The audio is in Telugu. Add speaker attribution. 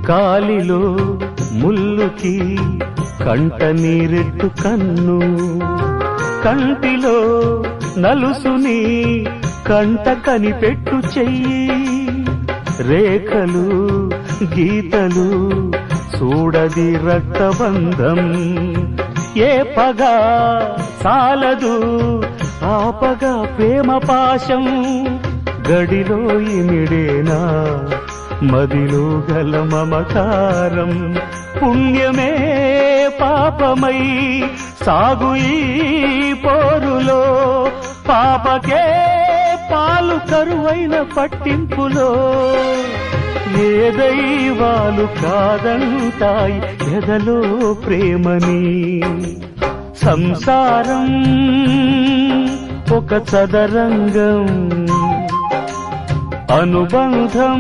Speaker 1: కాలిలో ముల్లుకి కంట నీరెట్టు కన్ను, కంటిలో నలుసుని కంట కనిపెట్టు చెయ్యి, రేఖలు గీతలు చూడది రక్తబంధం, ఏ పగా సాలదు ఆపగా ప్రేమ పాశం, గడిలో ఇమిడేనా మదిలో గల మమకారం, పుణ్యమే పాపమై సాగు ఈ పోరులో, పాపకే పాలు కరువైన పట్టింపులో, ఏ దైవాలు కాదంటాయి ఎదలో ప్రేమని, సంసారం ఒక చదరంగం, అనుబంధం